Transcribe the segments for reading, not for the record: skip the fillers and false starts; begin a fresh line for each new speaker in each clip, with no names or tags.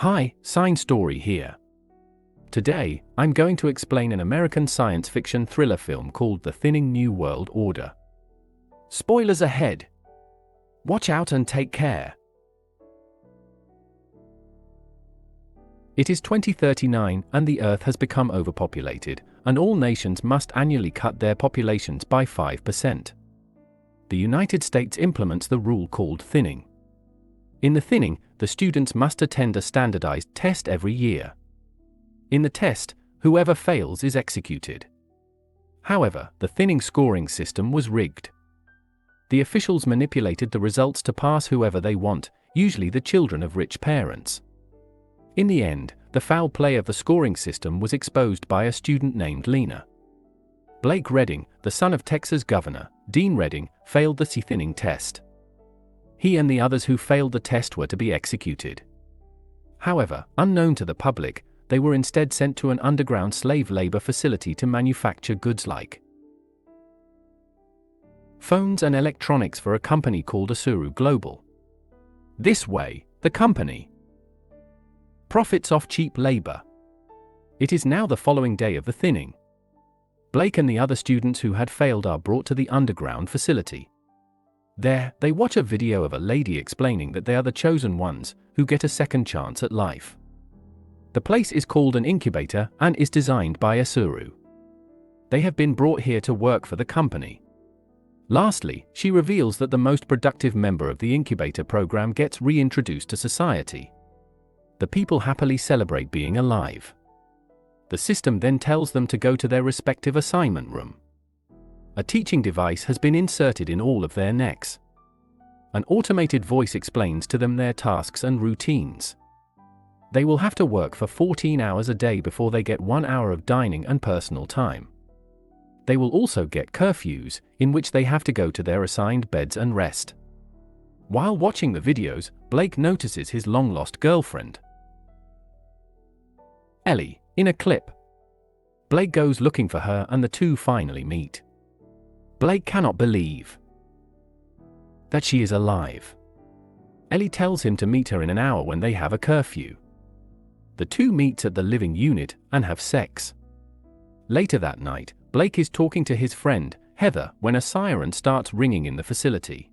Hi, Science Story here. Today, I'm going to explain an American science fiction thriller film called The Thinning New World Order. Spoilers ahead. Watch out and take care. It is 2039 and the Earth has become overpopulated, and all nations must annually cut their populations by 5%. The United States implements the rule called thinning. In the thinning, the students must attend a standardized test every year. In the test, whoever fails is executed. However, the thinning scoring system was rigged. The officials manipulated the results to pass whoever they want, usually the children of rich parents. In the end, the foul play of the scoring system was exposed by a student named Laina. Blake Redding, the son of Texas Governor Dean Redding, failed the thinning test. He and the others who failed the test were to be executed. However, unknown to the public, they were instead sent to an underground slave labor facility to manufacture goods like phones and electronics for a company called Asuru Global. This way, the company profits off cheap labor. It is now the following day of the thinning. Blake and the other students who had failed are brought to the underground facility. There, they watch a video of a lady explaining that they are the chosen ones, who get a second chance at life. The place is called an incubator and is designed by Asuru. They have been brought here to work for the company. Lastly, she reveals that the most productive member of the incubator program gets reintroduced to society. The people happily celebrate being alive. The system then tells them to go to their respective assignment room. A teaching device has been inserted in all of their necks. An automated voice explains to them their tasks and routines. They will have to work for 14 hours a day before they get 1 hour of dining and personal time. They will also get curfews, in which they have to go to their assigned beds and rest. While watching the videos, Blake notices his long-lost girlfriend, Ellie, in a clip. Blake goes looking for her and the two finally meet. Blake cannot believe that she is alive. Ellie tells him to meet her in an hour when they have a curfew. The two meet at the living unit and have sex. Later that night, Blake is talking to his friend, Heather, when a siren starts ringing in the facility.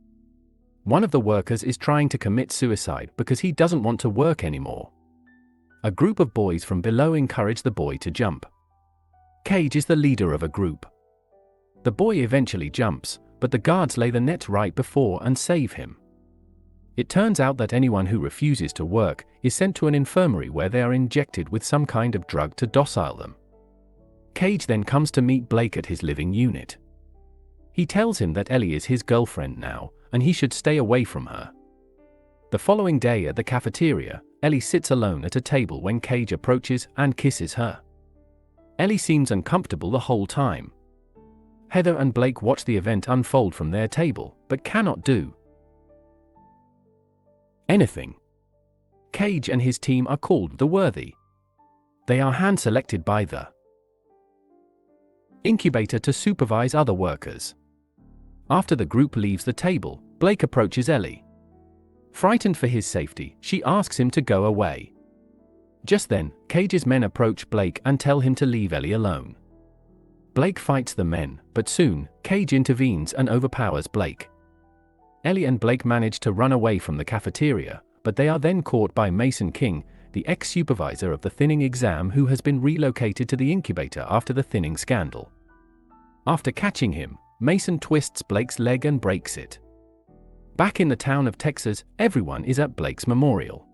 One of the workers is trying to commit suicide because he doesn't want to work anymore. A group of boys from below encourage the boy to jump. Cage is the leader of a group. The boy eventually jumps, but the guards lay the net right before and save him. It turns out that anyone who refuses to work is sent to an infirmary where they are injected with some kind of drug to docile them. Cage then comes to meet Blake at his living unit. He tells him that Ellie is his girlfriend now, and he should stay away from her. The following day at the cafeteria, Ellie sits alone at a table when Cage approaches and kisses her. Ellie seems uncomfortable the whole time. Heather and Blake watch the event unfold from their table, but cannot do anything. Cage and his team are called the Worthy. They are hand-selected by the incubator to supervise other workers. After the group leaves the table, Blake approaches Ellie. Frightened for his safety, she asks him to go away. Just then, Cage's men approach Blake and tell him to leave Ellie alone. Blake fights the men, but soon, Cage intervenes and overpowers Blake. Ellie and Blake manage to run away from the cafeteria, but they are then caught by Mason King, the ex-supervisor of the thinning exam who has been relocated to the incubator after the thinning scandal. After catching him, Mason twists Blake's leg and breaks it. Back in the town of Texas, everyone is at Blake's memorial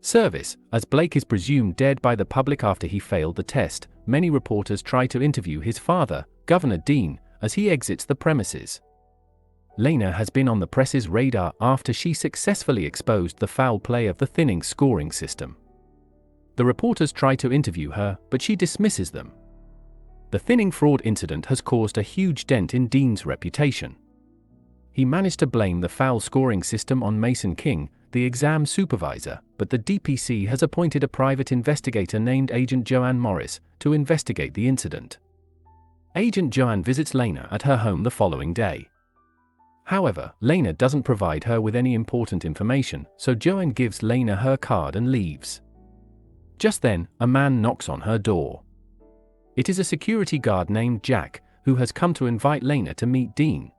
service, as Blake is presumed dead by the public after he failed the test. Many reporters try to interview his father, Governor Dean, as he exits the premises. Laina has been on the press's radar after she successfully exposed the foul play of the thinning scoring system. The reporters try to interview her, but she dismisses them. The thinning fraud incident has caused a huge dent in Dean's reputation. He managed to blame the foul scoring system on Mason King, the exam supervisor, but the DPC has appointed a private investigator named Agent Joanne Morris to investigate the incident. Agent Joanne visits Laina at her home the following day. However, Laina doesn't provide her with any important information, so Joanne gives Laina her card and leaves. Just then, a man knocks on her door. It is a security guard named Jack, who has come to invite Laina to meet Dean.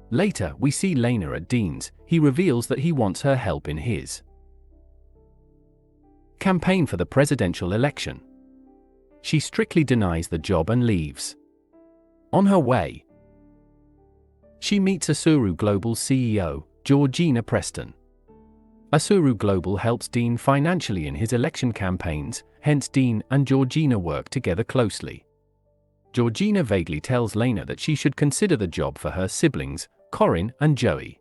Later, we see Laina at Dean's. He reveals that he wants her help in his campaign for the presidential election. She strictly denies the job and leaves. On her way, she meets Asuru Global's CEO, Georgina Preston. Asuru Global helps Dean financially in his election campaigns, hence Dean and Georgina work together closely. Georgina vaguely tells Laina that she should consider the job for her siblings, Corin and Joey.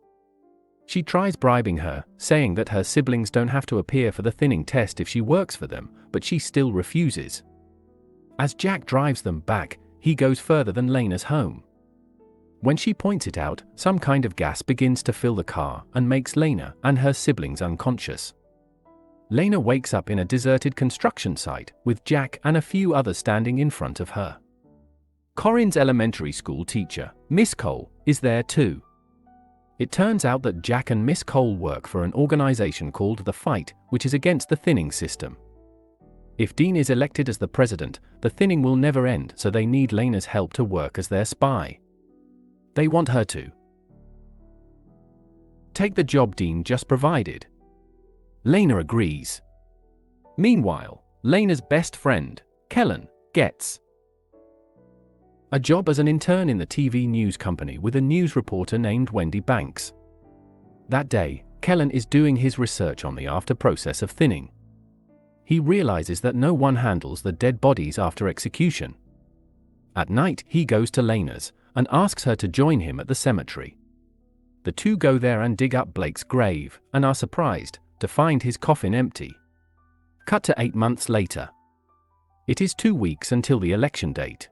She tries bribing her, saying that her siblings don't have to appear for the thinning test if she works for them, but she still refuses. As Jack drives them back, he goes further than Laina's home. When she points it out, some kind of gas begins to fill the car and makes Laina and her siblings unconscious. Laina wakes up in a deserted construction site, with Jack and a few others standing in front of her. Corin's elementary school teacher, Miss Cole, is there too. It turns out that Jack and Miss Cole work for an organization called The Fight, which is against the thinning system. If Dean is elected as the president, the thinning will never end, so they need Laina's help to work as their spy. They want her to take the job Dean just provided. Laina agrees. Meanwhile, Laina's best friend, Kellen, gets a job as an intern in the TV news company with a news reporter named Wendy Banks. That day, Kellen is doing his research on the after process of thinning. He realizes that no one handles the dead bodies after execution. At night, he goes to Laina's and asks her to join him at the cemetery. The two go there and dig up Blake's grave, and are surprised to find his coffin empty. Cut to 8 months later. It is 2 weeks until the election date.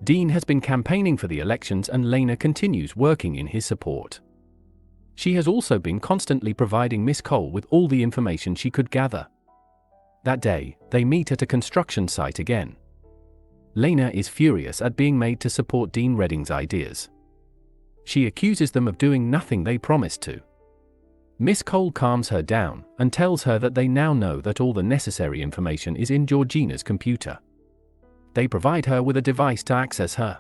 Dean has been campaigning for the elections and Laina continues working in his support. She has also been constantly providing Miss Cole with all the information she could gather. That day, they meet at a construction site again. Laina is furious at being made to support Dean Redding's ideas. She accuses them of doing nothing they promised to. Miss Cole calms her down and tells her that they now know that all the necessary information is in Georgina's computer. They provide her with a device to access her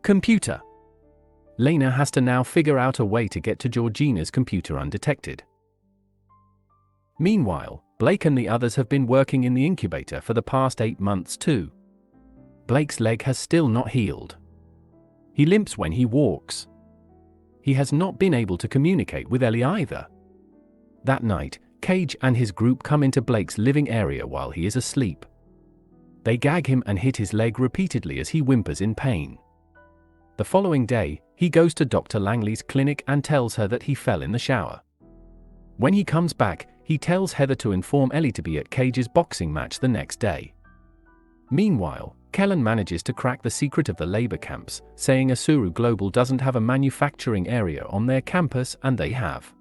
computer. Laina has to now figure out a way to get to Georgina's computer undetected. Meanwhile, Blake and the others have been working in the incubator for the past 8 months too. Blake's leg has still not healed. He limps when he walks. He has not been able to communicate with Ellie either. That night, Cage and his group come into Blake's living area while he is asleep. They gag him and hit his leg repeatedly as he whimpers in pain. The following day, he goes to Dr. Langley's clinic and tells her that he fell in the shower. When he comes back, he tells Heather to inform Ellie to be at Cage's boxing match the next day. Meanwhile, Kellen manages to crack the secret of the labor camps, saying Asuru Global doesn't have a manufacturing area on their campus and they have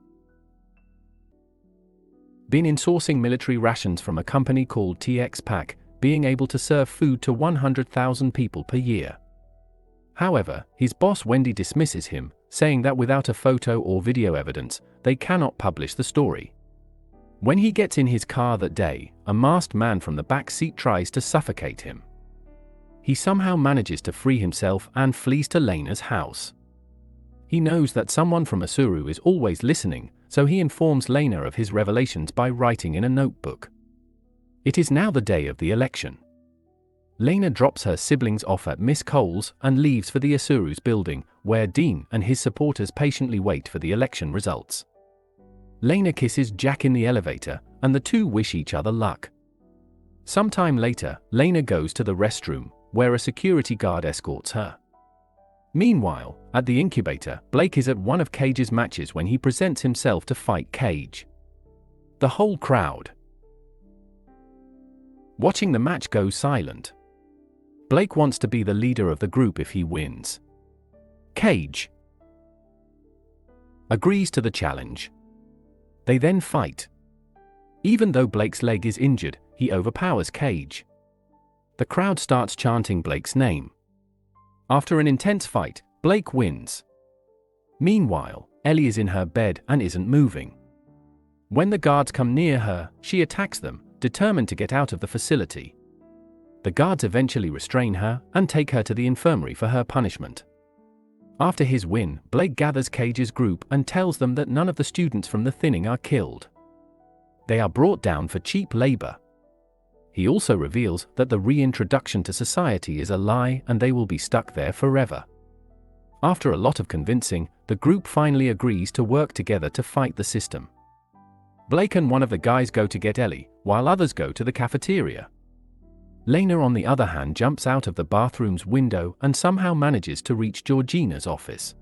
been insourcing military rations from a company called TX Pack, being able to serve food to 100,000 people per year. However, his boss Wendy dismisses him, saying that without a photo or video evidence, they cannot publish the story. When he gets in his car that day, a masked man from the back seat tries to suffocate him. He somehow manages to free himself and flees to Laina's house. He knows that someone from Asuru is always listening, so he informs Laina of his revelations by writing in a notebook. It is now the day of the election. Laina drops her siblings off at Miss Cole's and leaves for the Asuru's building, where Dean and his supporters patiently wait for the election results. Laina kisses Jack in the elevator, and the two wish each other luck. Sometime later, Laina goes to the restroom, where a security guard escorts her. Meanwhile, at the incubator, Blake is at one of Cage's matches when he presents himself to fight Cage. The whole crowd watching the match goes silent. Blake wants to be the leader of the group if he wins. Cage agrees to the challenge. They then fight. Even though Blake's leg is injured, he overpowers Cage. The crowd starts chanting Blake's name. After an intense fight, Blake wins. Meanwhile, Ellie is in her bed and isn't moving. When the guards come near her, she attacks them, determined to get out of the facility. The guards eventually restrain her and take her to the infirmary for her punishment. After his win, Blake gathers Cage's group and tells them that none of the students from the thinning are killed. They are brought down for cheap labor. He also reveals that the reintroduction to society is a lie and they will be stuck there forever. After a lot of convincing, the group finally agrees to work together to fight the system. Blake and one of the guys go to get Ellie, while others go to the cafeteria. Laina, on the other hand, jumps out of the bathroom's window and somehow manages to reach Georgina's office.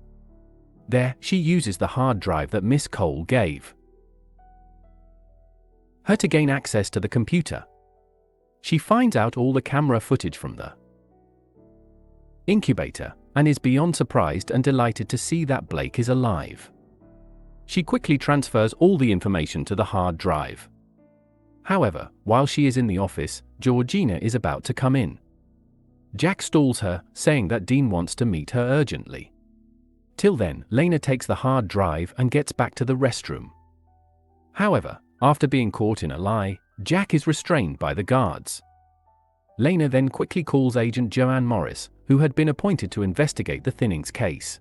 There, she uses the hard drive that Miss Cole gave her to gain access to the computer. She finds out all the camera footage from the incubator, and is beyond surprised and delighted to see that Blake is alive. She quickly transfers all the information to the hard drive. However, while she is in the office, Georgina is about to come in. Jack stalls her, saying that Dean wants to meet her urgently. Till then, Laina takes the hard drive and gets back to the restroom. However, after being caught in a lie, Jack is restrained by the guards. Laina then quickly calls Agent Joanne Morris, who had been appointed to investigate the thinnings case.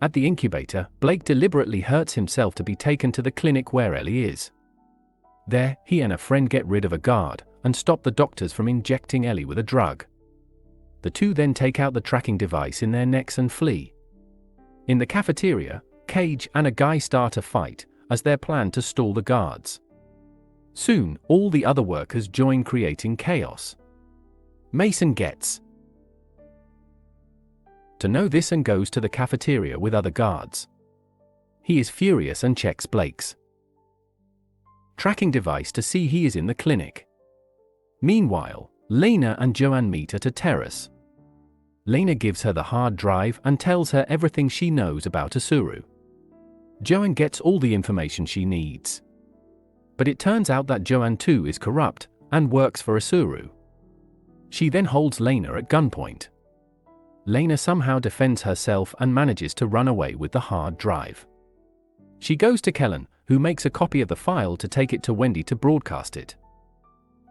At the incubator, Blake deliberately hurts himself to be taken to the clinic where Ellie is. There, he and a friend get rid of a guard and stop the doctors from injecting Ellie with a drug. The two then take out the tracking device in their necks and flee. In the cafeteria, Cage and a guy start a fight as their plan to stall the guards. Soon, all the other workers join, creating chaos. Mason gets to know this and goes to the cafeteria with other guards. He is furious and checks Blake's tracking device to see he is in the clinic. Meanwhile, Laina and Joanne meet at a terrace. Laina gives her the hard drive and tells her everything she knows about Asuru. Joanne gets all the information she needs. But it turns out that Joanne too is corrupt and works for Asuru. She then holds Laina at gunpoint. Laina somehow defends herself and manages to run away with the hard drive. She goes to Kellen, who makes a copy of the file to take it to Wendy to broadcast it.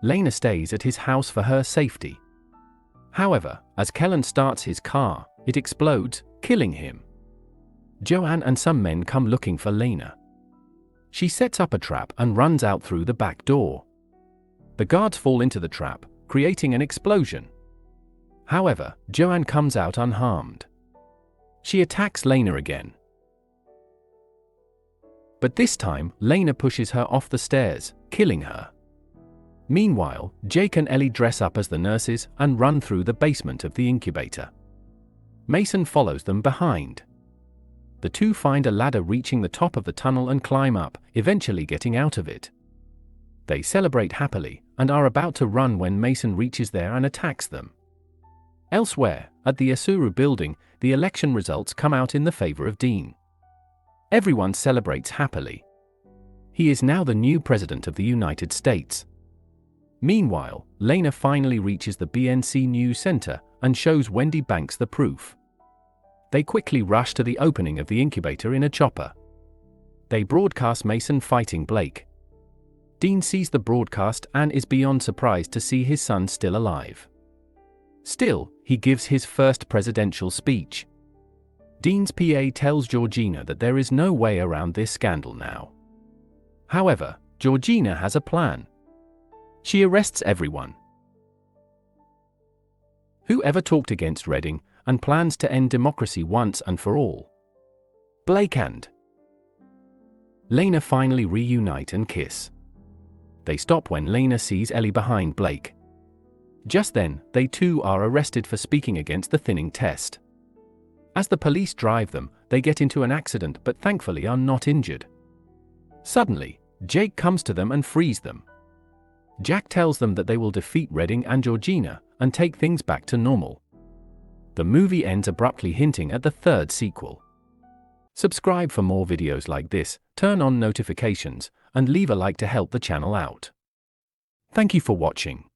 Laina stays at his house for her safety. However, as Kellen starts his car, it explodes, killing him. Joanne and some men come looking for Laina. She sets up a trap and runs out through the back door. The guards fall into the trap, creating an explosion. However, Joanne comes out unharmed. She attacks Laina again. But this time, Laina pushes her off the stairs, killing her. Meanwhile, Jake and Ellie dress up as the nurses and run through the basement of the incubator. Mason follows them behind. The two find a ladder reaching the top of the tunnel and climb up, eventually getting out of it. They celebrate happily and are about to run when Mason reaches there and attacks them. Elsewhere, at the Asuru building, the election results come out in the favor of Dean. Everyone celebrates happily. He is now the new president of the United States. Meanwhile, Laina finally reaches the BNC News Center and shows Wendy Banks the proof. They quickly rush to the opening of the incubator in a chopper. They broadcast Mason fighting Blake. Dean sees the broadcast and is beyond surprised to see his son still alive. Still, he gives his first presidential speech. Dean's PA tells Georgina that there is no way around this scandal now. However, Georgina has a plan. She arrests everyone who ever talked against Redding and plans to end democracy once and for all. Blake and Laina finally reunite and kiss. They stop when Laina sees Ellie behind Blake. Just then, they too are arrested for speaking against the thinning test. As the police drive them, they get into an accident but thankfully are not injured. Suddenly, Jake comes to them and frees them. Jack tells them that they will defeat Redding and Georgina and take things back to normal. The movie ends abruptly, hinting at the third sequel. Subscribe for more videos like this, turn on notifications, and leave a like to help the channel out. Thank you for watching.